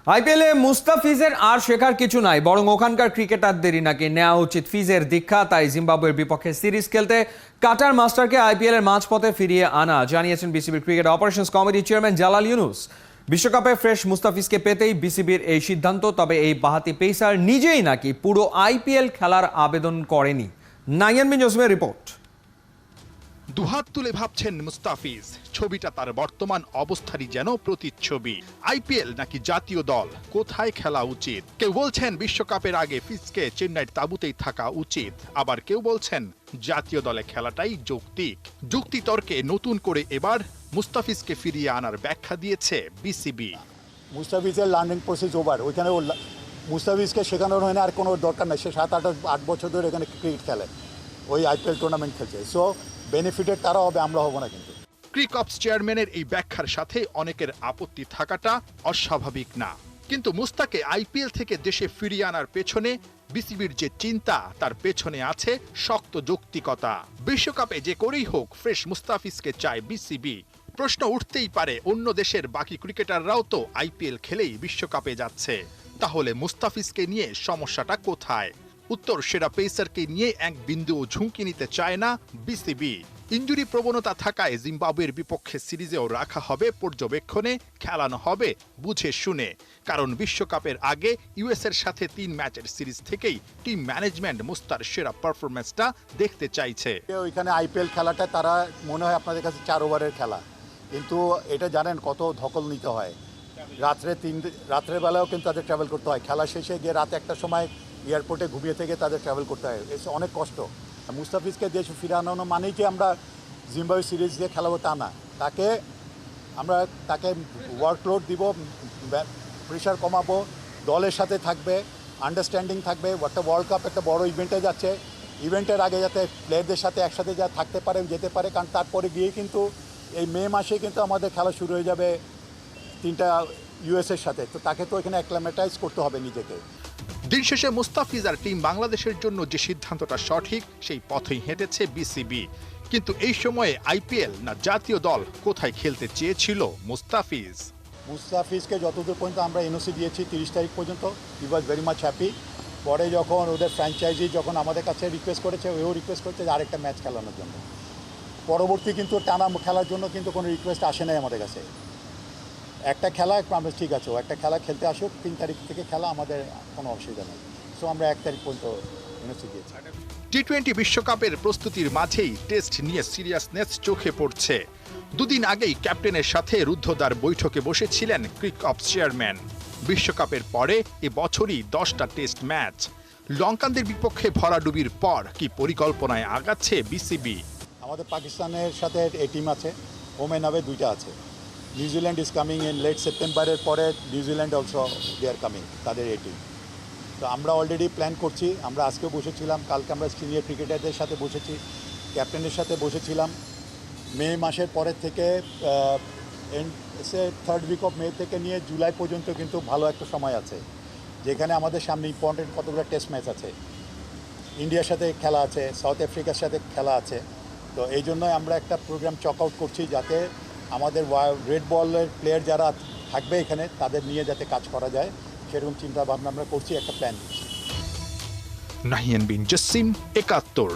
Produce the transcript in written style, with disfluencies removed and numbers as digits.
আইপিএলে মুস্তাফিজের আর শেখার কিছু নাই, বরং ওখানকার ক্রিকেটারদেরই নাকি নেওয়া উচিত ফিজের দীক্ষা। তাই জিম্বাবুয়ের বিপক্ষে সিরিজ খেলতে কাটার মাস্টারকে আইপিএল এর মাঝপথে ফিরিয়ে আনা, জানিয়েছেন বিসিবির ক্রিকেট অপারেশনস কমিটির চেয়ারম্যান জালাল ইউনুস। বিশ্বকাপে ফ্রেশ মুস্তাফিজকে পেতেই বিসিবির এই সিদ্ধান্ত। তবে এই বাহাতি পেসার নিজেই নাকি পুরো আইপিএল খেলার আবেদন করেনি। নাইয়ান বিন জসিমের রিপোর্ট। দুহাত তুলে ভাবছেন মুস্তাফিজ, ছবিটা তার বর্তমান অবস্থারই যেন প্রতিচ্ছবি। আইপিএল নাকি জাতীয় দল, কোথায় খেলা উচিত? কেউ বলছেন বিশ্বকাপের আগে ফিজকে চেন্নাইয়ের তাঁবুতেই থাকা উচিত, আবার কেউ বলছেন জাতীয় দলে খেলাটাই যৌক্তিক। যুক্তিতর্কে নতুন করে এবার মুস্তাফিজকে ফিরিয়ে আনার ব্যাখ্যা দিয়েছে বিসিবি। মুস্তাফিজের লার্নিং প্রসেস ওভার, ওইখানে মুস্তাফিজকে শেখানোর হয় না, আর কোনো দরকার নেই। সে 7-8 বছর ধরে এখানে ক্রিকেট খেলে, ওই আইপিএল টুর্নামেন্ট খেলছে। সো বেনিফিটেড তারা হবে, আমরা হব না। কিন্তু ক্রিকঅপস চেয়ারম্যানের এই ব্যাখ্যার সাথে অনেকের আপত্তি থাকাটা অস্বাভাবিক না, কিন্তু মুস্তাকে আইপিএল থেকে দেশে ফিরিয়ে আনার পেছনে বিসিবির যে চিন্তা, তার পেছনে আছে শক্ত যৌক্তিকতা। বিশ্বকাপে যে করেই হোক ফ্রেশ মুস্তাফিজকে চায় বিসিবি। প্রশ্ন উঠতেই পারে, অন্য দেশের বাকি ক্রিকেটাররাও তো আইপিএল খেলেই বিশ্বকাপে যাচ্ছে, তাহলে মুস্তাফিজকে নিয়ে সমস্যাটা কোথায়? উত্তর, সেরা পেসারকে নিয়ে এক বিন্দুও ঝুঁকি নিতে চায় না বিসিবি। ইনজুরি প্রবণতা থাকায় জিম্বাবুয়ের বিপক্ষে সিরিজেও রাখা হবে পর্যবেক্ষণে, খেলানো হবে বুঝে শুনে। কারণ বিশ্বকাপের আগে ইউএস এর সাথে 3 ম্যাচের সিরিজ থেকেই টিম ম্যানেজমেন্ট মুস্তার সেরা পারফরম্যান্সটা দেখতে চাইছে। ওইখানে আইপিএল খেলাটা তারা মনে হয় আপনাদের কাছে 4 ওভারের খেলা, কিন্তু এটা জানেন কত ধকল নিতে হয়। রাত্রের বেলাও কিন্তু তাদের ট্রাভেল করতে হয়, খেলা শেষে গিয়ে রাত 1টার সময় এয়ারপোর্টে ঘুমিয়ে থেকে তাদের ট্রাভেল করতে হয়। এসে অনেক কষ্ট। মুস্তাফিজকে দেশে ফিরানো মানেই যে আমরা জিম্বাবুয়ে সিরিজ দিয়ে খেলাবো তা না। তাকে ওয়ার্কলোড দিব, প্রেশার কমাবো, দলের সাথে থাকবে, আন্ডারস্ট্যান্ডিং থাকবে। একটা ওয়ার্ল্ড কাপ একটা বড় ইভেন্টে যাচ্ছে, ইভেন্টের আগে যাতে প্লেয়ারদের সাথে একসাথে থাকতে পারে, যেতে পারে। কারণ তারপরে গিয়ে কিন্তু এই মে মাসে কিন্তু আমাদের খেলা শুরু হয়ে যাবে 3টা ইউএসের সাথে। তো তাকে তো এখানে অ্যাক্লামেটাইজ করতে হবে নিজেকে। দিন শেষে মুস্তাফিজ আর টিম বাংলাদেশের জন্য যে সিদ্ধান্তটা সঠিক, সেই পথেই হেঁটেছে বিসিবি। কিন্তু এই সময়ে আইপিএল না জাতীয় দল, কোথায় খেলতে চেয়েছিল মুস্তাফিজ? মুস্তাফিজকে যতদূর পর্যন্ত আমরা এনওসি দিয়েছি 30 তারিখ পর্যন্ত, হি ওয়াজ ভেরি মাচ হ্যাপি। পরে যখন ওদের ফ্র্যাঞ্চাইজি যখন আমাদের কাছে রিকোয়েস্ট করেছে, ওও রিকোয়েস্ট করেছে যে আরেকটা ম্যাচ খেলানোর জন্য। পরবর্তী কিন্তু টানা খেলার জন্য কিন্তু কোনো রিকোয়েস্ট আসে নাই আমাদের কাছে। একটা খেলা আমরা ঠিক আছে, ও একটা খেলা খেলতে আসুক, 3 তারিখ থেকে খেলা, আমাদের কোনো অসুবিধা নেই। সো আমরা 1 তারিখ পর্যন্ত এনওসি দিয়েছি। টি-20 বিশ্বকাপের প্রস্তুতির মাঝেই টেস্ট নিয়ে সিরিয়াসনেস চোখে পড়ছে। দুদিন আগেই ক্যাপ্টেনের সাথে রুদ্ধদ্বার বৈঠকে বসেছিলেন ক্রিকঅপস চেয়ারম্যান। বিশ্বকাপের পরে এবছরই 10টা টেস্ট ম্যাচ। লঙ্কানদের বিপক্ষে ভরাডুবির পর কি পরিকল্পনায় আগাচ্ছে বিসিবি? আমাদের পাকিস্তানের সাথে এই টিম আছে, ওমেন হবে 2টা আছে। New Zealand is coming in late সেপ্টেম্বরের পরে, New Zealand also they are coming, তাদের এই টিম। তো আমরা অলরেডি প্ল্যান করছি। আমরা আজকেও বসেছিলাম, কালকে আমরা সিনিয়র ক্রিকেটারদের সাথে বসেছি, ক্যাপ্টেনের সাথে বসেছিলাম। মে মাসের পরের থেকে 3rd উইক অফ মে থেকে নিয়ে জুলাই পর্যন্ত কিন্তু ভালো একটা সময় আছে, যেখানে আমাদের সামনে ইম্পর্টেন্ট কতগুলো টেস্ট ম্যাচ আছে। ইন্ডিয়ার সাথে খেলা আছে, সাউথ আফ্রিকার সাথে খেলা আছে। তো এই জন্যই আমরা একটা প্রোগ্রাম চক আউট করছি, যাতে আমাদের রেড বলের প্লেয়ার যারা থাকবে এখানে, তাদের নিয়ে যাতে কাজ করা যায়, সেরকম চিন্তা ভাবনা আমরা করছি, একটা প্ল্যান দিচ্ছি। নাহিয়ান বিন জসিম, 71।